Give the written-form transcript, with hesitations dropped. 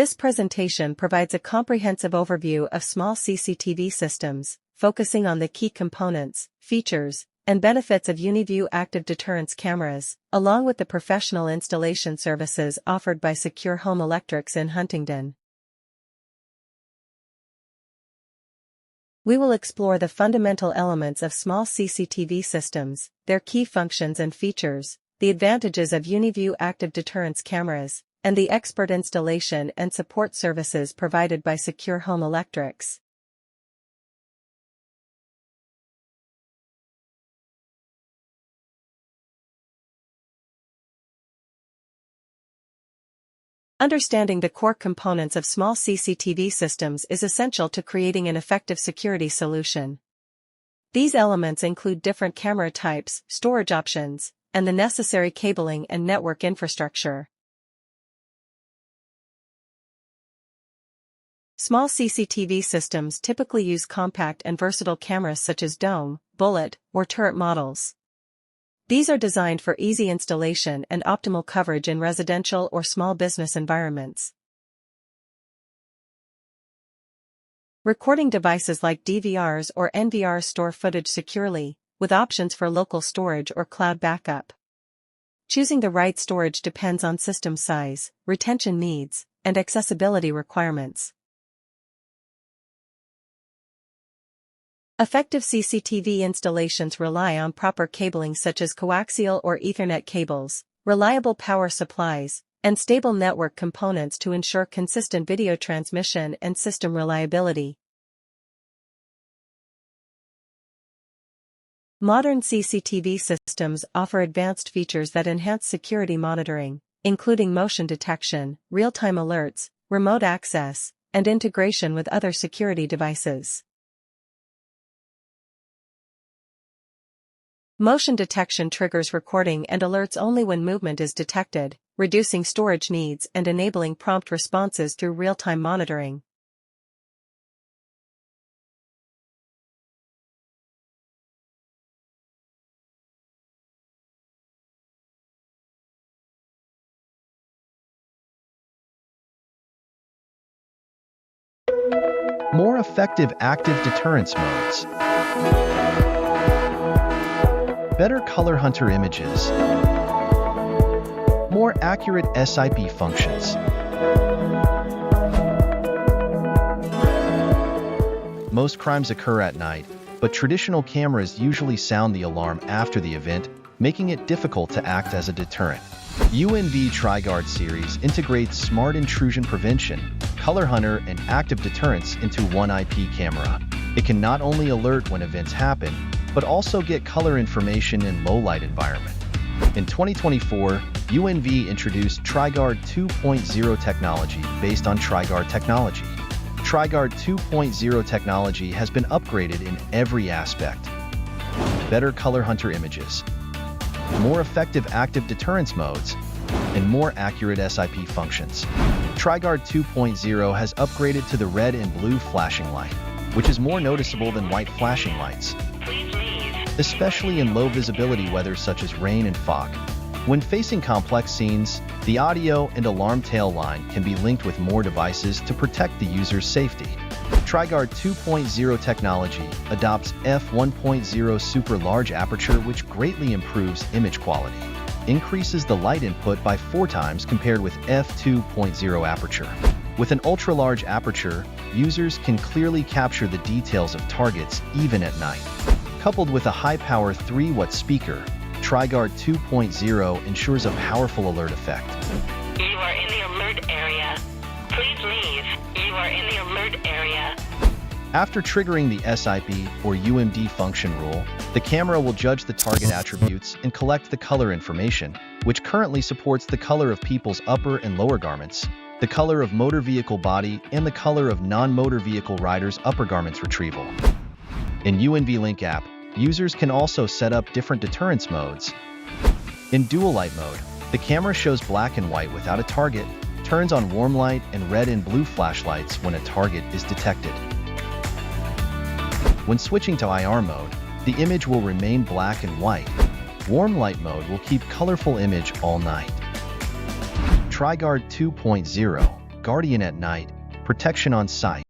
This presentation provides a comprehensive overview of small CCTV systems, focusing on the key components, features, and benefits of UniView Active Deterrence cameras, along with the professional installation services offered by Secure Home Electrics in Huntingdon. We will explore the fundamental elements of small CCTV systems, their key functions and features, the advantages of UniView Active Deterrence cameras, and the expert installation and support services provided by Secure Home Electrics. Understanding the core components of small CCTV systems is essential to creating an effective security solution. These elements include different camera types, storage options, and the necessary cabling and network infrastructure. Small CCTV systems typically use compact and versatile cameras such as dome, bullet, or turret models. These are designed for easy installation and optimal coverage in residential or small business environments. Recording devices like DVRs or NVRs store footage securely, with options for local storage or cloud backup. Choosing the right storage depends on system size, retention needs, and accessibility requirements. Effective CCTV installations rely on proper cabling such as coaxial or Ethernet cables, reliable power supplies, and stable network components to ensure consistent video transmission and system reliability. Modern CCTV systems offer advanced features that enhance security monitoring, including motion detection, real-time alerts, remote access, and integration with other security devices. Motion detection triggers recording and alerts only when movement is detected, reducing storage needs and enabling prompt responses through real-time monitoring. More effective active deterrence modes. Better color hunter images. More accurate SIP functions. Most crimes occur at night, but traditional cameras usually sound the alarm after the event, making it difficult to act as a deterrent. UNV TriGuard series integrates smart intrusion prevention, color hunter, and active deterrence into one IP camera. It can not only alert when events happen, but also get color information in low-light environment. In 2024, UNV introduced TriGuard 2.0 technology based on TriGuard technology. TriGuard 2.0 technology has been upgraded in every aspect. Better color hunter images, more effective active deterrence modes, and more accurate SIP functions. TriGuard 2.0 has upgraded to the red and blue flashing light, which is more noticeable than white flashing lights, especially in low visibility weather such as rain and fog. When facing complex scenes, the audio and alarm tail line can be linked with more devices to protect the user's safety. TriGuard 2.0 technology adopts f1.0 super large aperture, which greatly improves image quality, increases the light input by 4 times compared with f2.0 aperture. With an ultra-large aperture, users can clearly capture the details of targets even at night. Coupled with a high-power 3-watt speaker, TriGuard 2.0 ensures a powerful alert effect. You are in the alert area. Please leave. You are in the alert area. After triggering the SIP or UMD function rule, the camera will judge the target attributes and collect the color information, which currently supports the color of people's upper and lower garments, the color of motor vehicle body, and the color of non-motor vehicle riders' upper garments retrieval. In UNV Link app, users can also set up different deterrence modes. In dual light mode, the camera shows black and white without a target, turns on warm light and red and blue flashlights when a target is detected. When switching to IR mode, the image will remain black and white. Warm light mode will keep colorful image all night. TriGuard 2.0. Guardian at night, protection on site.